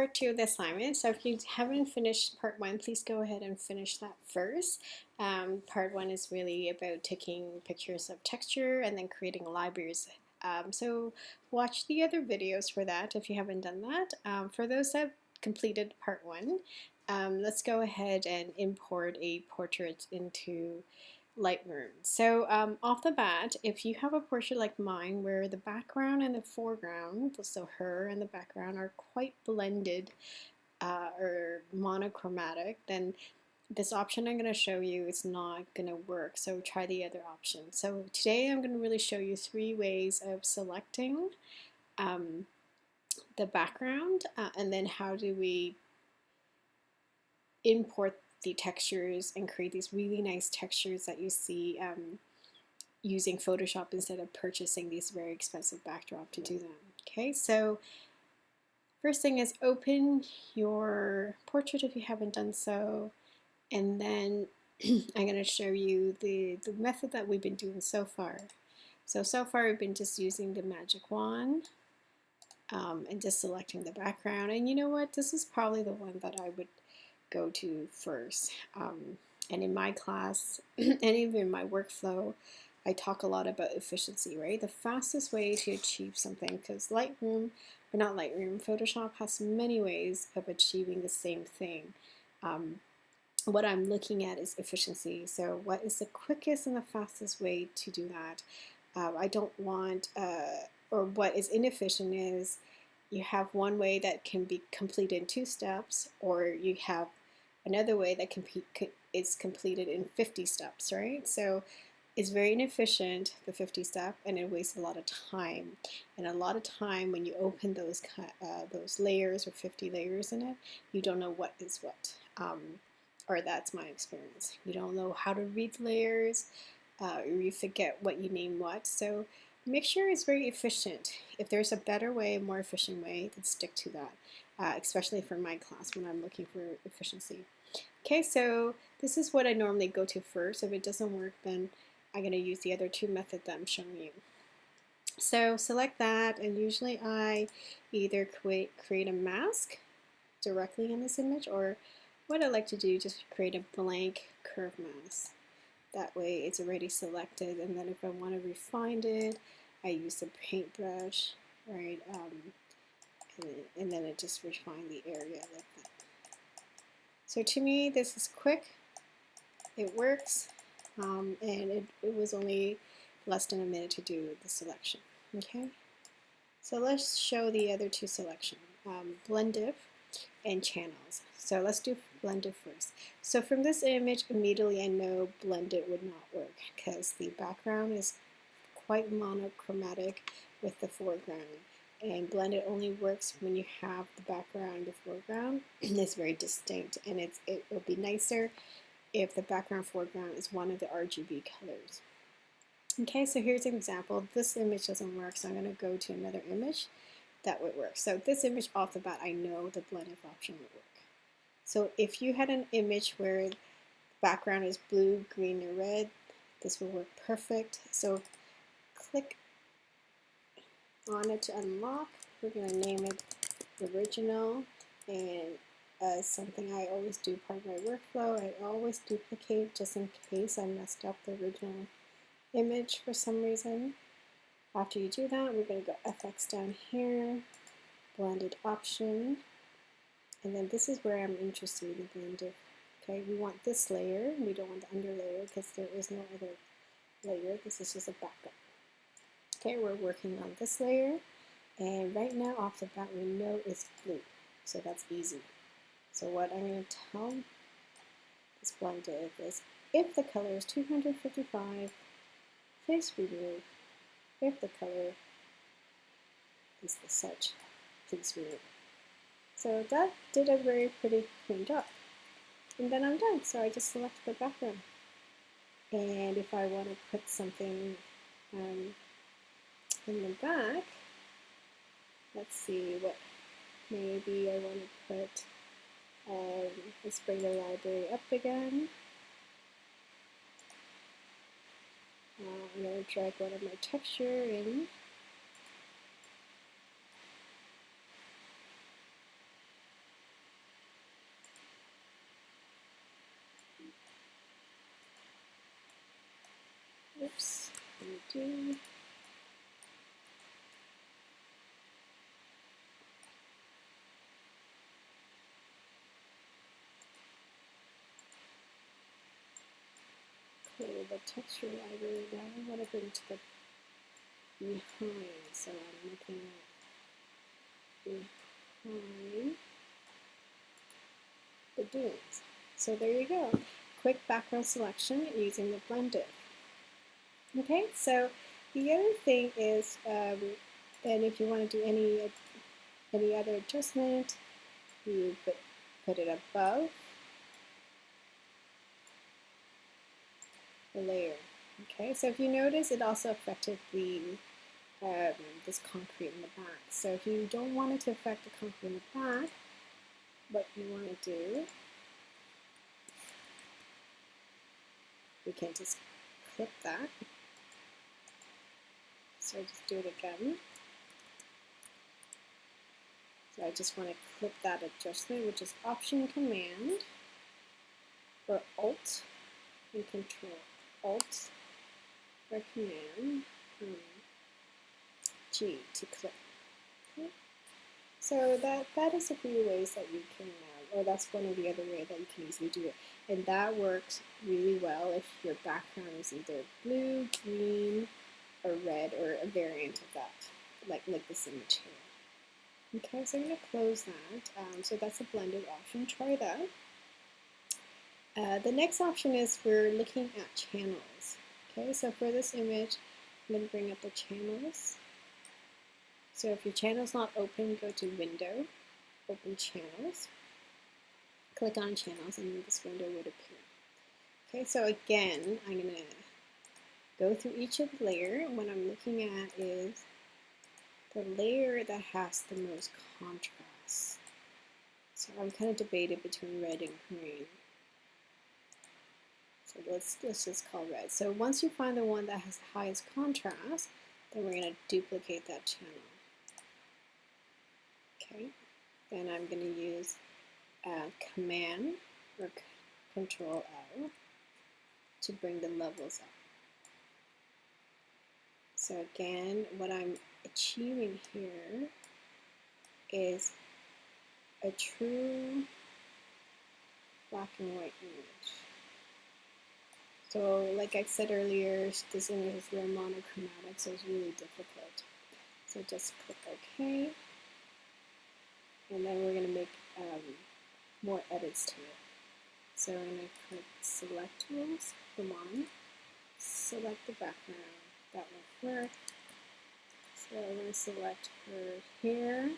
part 2 of the assignment. So if you haven't finished part 1, please go ahead and finish that first. Part 1 is really about taking pictures of texture and then creating libraries. So watch the other videos for that if you haven't done that. For those that completed part 1, let's go ahead and import a portrait into Lightroom. So off the bat, if you have a portrait like mine where the background and the foreground, so her and the background, are quite blended or monochromatic, then this option I'm going to show you is not going to work. So try the other option. So today I'm going to really show you 3 ways of selecting the background and then how do we import the textures and create these really nice textures that you see using Photoshop instead of purchasing these very expensive backdrop to do them. Okay, so first thing is open your portrait if you haven't done so, and then I'm going to show you the method that we've been doing so far. So far we've been just using the magic wand and just selecting the background, and you know what, this is probably the one that I would go to first. And in my class and even in my workflow, I talk a lot about efficiency, right? The fastest way to achieve something, because Photoshop has many ways of achieving the same thing. What I'm looking at is efficiency. So what is the quickest and the fastest way to do that? I don't want, or what is inefficient is you have one way that can be completed in 2 steps, or you have another way that is completed in 50 steps, right? So it's very inefficient, the 50 step, and it wastes a lot of time. And a lot of time when you open those layers or 50 layers in it, you don't know what is what. Or that's my experience. You don't know how to read the layers, or you forget what you name what. So make sure it's very efficient. If there's a better way, a more efficient way, then stick to that, especially for my class when I'm looking for efficiency. Okay, so this is what I normally go to first. If it doesn't work, then I'm going to use the other 2 methods that I'm showing you. So select that, and usually I either create a mask directly in this image, or what I like to do, just create a blank curve mask. That way it's already selected, and then if I want to refine it, I use the paintbrush, right? And then it just refine the area like that. So to me, this is quick, it works, and it was only less than a minute to do the selection. Okay, so let's show the other 2 selections, blend and channels. So let's do blend first. So from this image, immediately I know blend would not work because the background is quite monochromatic with the foreground. And blend only works when you have the background and the foreground is very distinct, and it will be nicer if the background foreground is one of the RGB colors. Okay, so here's an example. This image doesn't work, so I'm going to go to another image that would work. So this image off the bat, I know the blend option would work. So if you had an image where the background is blue, green, or red, this will work perfect. So click on it to unlock. We're going to name it original, and as something I always do part of my workflow, I always duplicate just in case I messed up the original image for some reason. After you do that, we're going to go FX down here, blended option, and then this is where I'm interested in blended. Okay, we want this layer, we don't want the under layer because there is no other layer. This is just a backup. Okay, we're working on this layer, and right now off the bat we know it's blue, so that's easy. So what I'm going to tell this blended is if the color is 255, please remove. If the color is the such, please remove. So that did a very pretty clean job. And then I'm done, so I just select the background. And if I want to put something in the back, let's see what, maybe I want to put, let's bring the library up again. I'm going to drag one of my texture in. do. Okay, the texture library that I want to bring to the behind. So I'm looking at behind the dunes. So there you go. Quick background selection using the blended. Okay, so the other thing is, and if you want to do any other adjustment, you put it above the layer. Okay, so if you notice, it also affected the this concrete in the back. So if you don't want it to affect the concrete in the back, what you want to do, you can just clip that. So just do it again. So I just want to clip that adjustment, which is Option Command or Alt and Control. Alt or Command G to clip. Okay. So that is a few ways that you can, or that's one of the other ways that you can easily do it. And that works really well if your background is either blue, green, or red, or a variant of that, like this image here. Okay, so I'm going to close that. So that's a blended option. Try that. The next option is we're looking at channels. Okay, so for this image, I'm going to bring up the channels. So if your channel is not open, go to Window, Open Channels, click on Channels, and then this window would appear. Okay, so again, I'm going to go through each of the layer. What I'm looking at is the layer that has the most contrast. So I'm kind of debated between red and green. So let's just call red. So once you find the one that has the highest contrast, then we're going to duplicate that channel. Okay, then I'm going to use Command or Control L to bring the levels up. So again, what I'm achieving here is a true black and white image. So like I said earlier, this image is real monochromatic, so it's really difficult. So just click OK. And then we're going to make more edits to it. So I'm going to click Select Tools, come on, select the background, that won't work. So I'm going to select her here.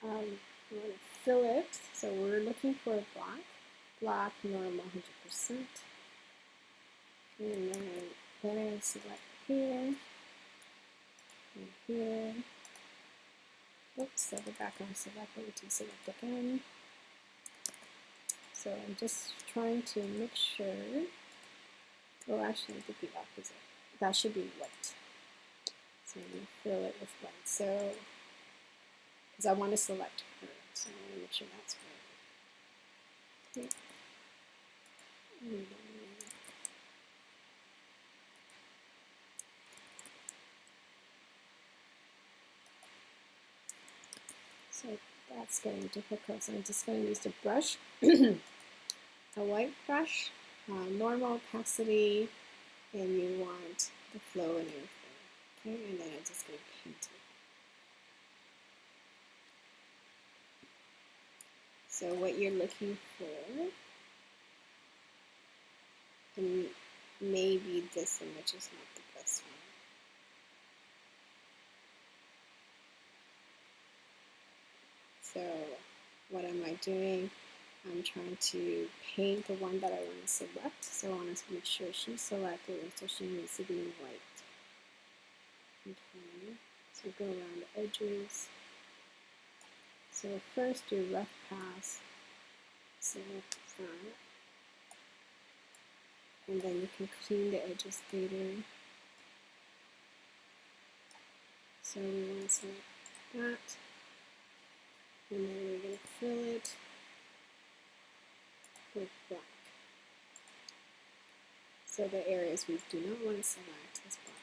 I'm going to fill it, so we're looking for black, normal 100%. And then I select here, and here. Oops, so the background selected to select again. So I'm just trying to make sure, well actually I did the opposite. That should be white. So I'm going to fill it with white. So, because I want to select her, so I want to make sure that's white. Okay. So that's getting difficult, so I'm just going to use the brush, a white brush, normal opacity, and you want the flow and everything. Okay, and then I'm just going to paint it. So what you're looking for, and maybe this image is not the best one. So what am I doing? I'm trying to paint the one that I want to select. So I want to make sure she's selected, and so she needs to be white. Okay, so go around the edges. So first do rough pass, select that, and then you can clean the edges later. So we want to select that, and then we're going to fill it with black. So the areas we do not want to select is black.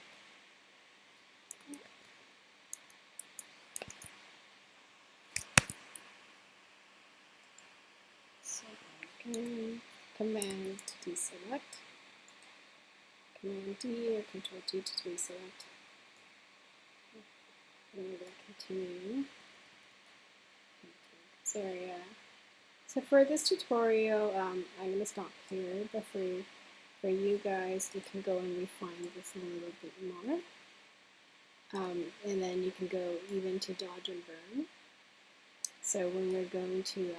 So again, Command to deselect, Command D or Control D to deselect. And we're going to continue. This area. So for this tutorial, I'm going to stop here, but for you guys, you can go and refine this a little bit more. And then you can go even to dodge and burn. So when we're going to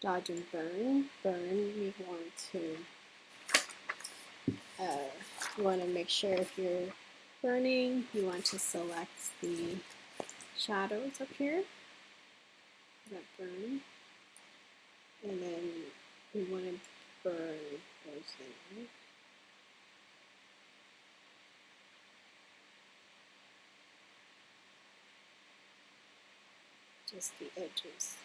dodge and burn, we want to make sure if you're burning, you want to select the shadows up here that burn, and then we want to burn those in. Just the edges.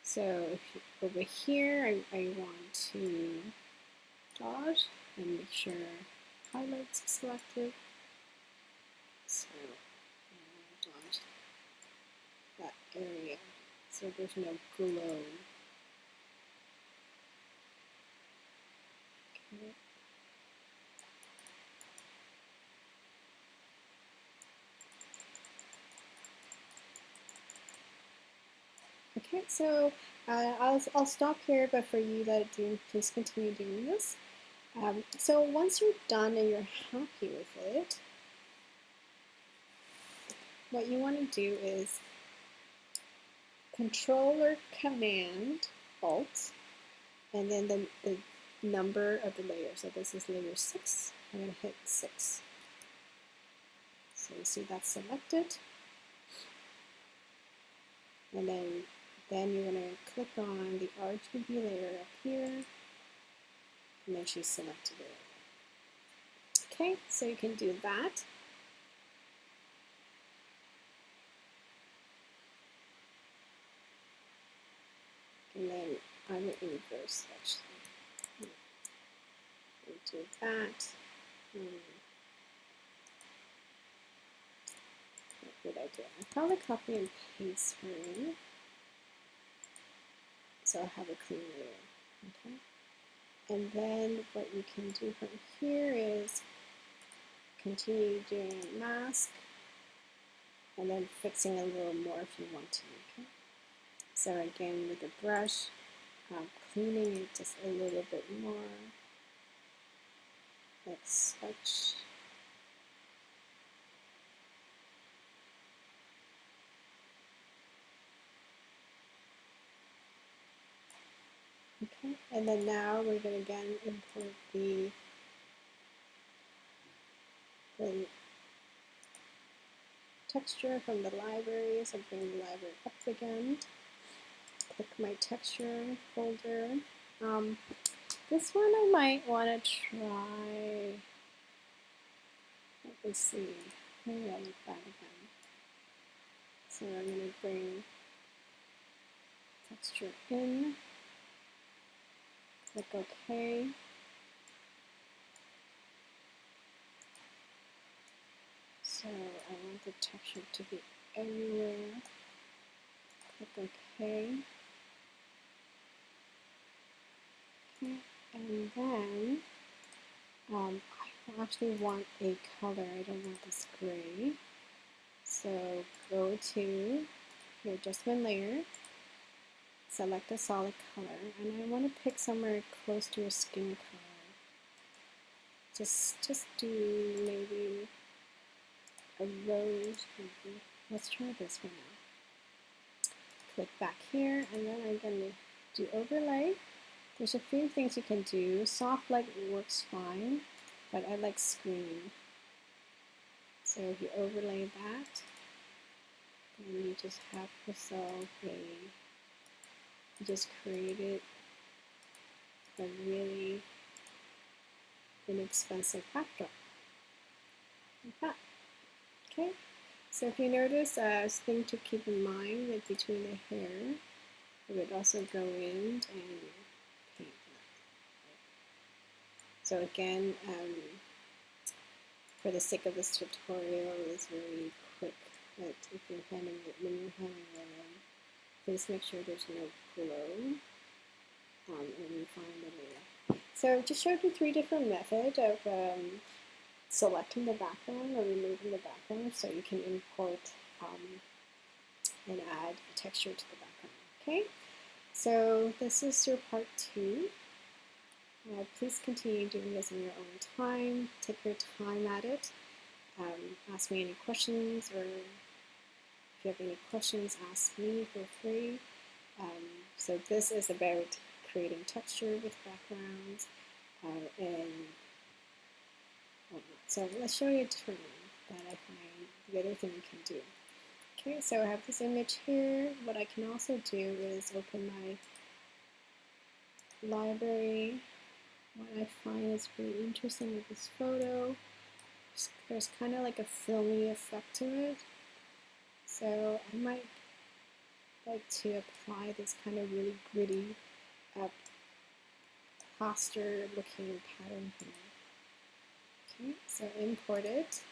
So if you, over here, I want to dodge and make sure highlights are selected. So I want to dodge that area so there's no glow. Okay. Okay, so I'll stop here, but for you that do, please continue doing this. So once you're done and you're happy with it, what you want to do is Control or Command Alt, and then the number of the layer. So this is layer 6. I'm going to hit 6. So you see that's selected, and then you're going to click on the RGB layer up here, and then she's selected it. Okay, so you can do that. And then I will reverse actually. We'll do that. What would I do? I'll probably copy and paste her in. So I'll have a clean layer. Okay. And then what you can do from here is continue doing mask and then fixing a little more if you want to. Okay. So again, with the brush, cleaning it just a little bit more, like such. Okay, and then now we're going to again import the texture from the library. So bring the library up again. Click my texture folder. This one I might want to try. Let me see. Maybe I'll look back again. So I'm going to bring texture in. Click OK. So I want the texture to be everywhere. Click OK. Okay, and then I actually want a color. I don't want this gray. So go to your adjustment layer, select a solid color, and I want to pick somewhere close to your skin color. Just do maybe a rose. Maybe. Let's try this one out. Click back here, and then I'm going to do overlay. There's a few things you can do. Soft light works fine, but I like screen. So if you overlay that, then you just have yourself you just created a really inexpensive backdrop. Like that. Okay, so if you notice a thing to keep in mind that between the hair, it would also go in and paint that. So again, for the sake of this tutorial, it's very quick, but if you're handing it, when you're handing it in, please make sure there's no glow, and you find the layer. So just showed you 3 different methods of selecting the background or removing the background, so you can import and add a texture to the background. Okay, so this is your part 2. Please continue doing this in your own time. Take your time at it. Ask me any questions, or if you have any questions, ask me, feel free. So this is about creating texture with backgrounds and whatnot. So let's show you a different one that I find the other thing you can do. Okay, so I have this image here. What I can also do is open my library. What I find is really interesting with this photo, there's kind of like a filmy effect to it. So I might like to apply this kind of really gritty plaster looking pattern here. Okay, so import it.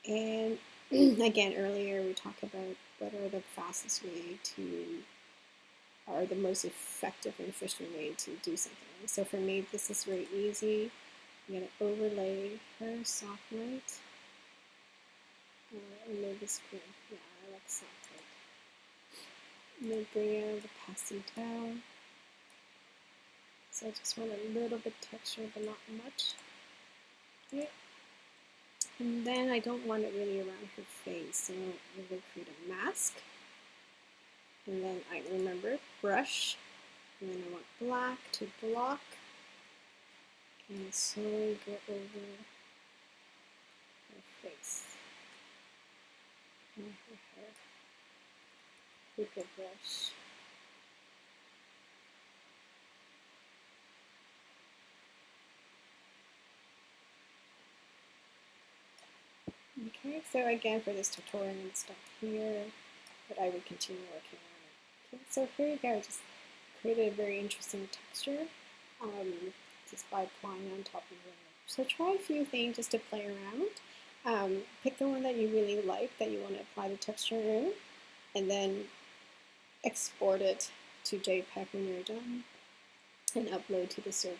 And again, earlier we talked about what are the fastest way to, or the most effective and efficient way to do something. So for me, this is very easy. I'm going to overlay her soft light. Maybe this green. Yeah, I like soft light. And then bring out the pastel down. So I just want a little bit texture, but not much. Okay. And then I don't want it really around her face, so I'm going to create a mask. And then I remember brush. And then I want black to block. And slowly go over her face and her hair with the brush. Okay, so again, for this tutorial, I'm going to stop here, but I will continue working on it. Okay, so here you go. Just created a very interesting texture just by applying on top of your image. So try a few things just to play around. Pick the one that you really like, that you want to apply the texture in, and then export it to JPEG when you're done and upload to the server.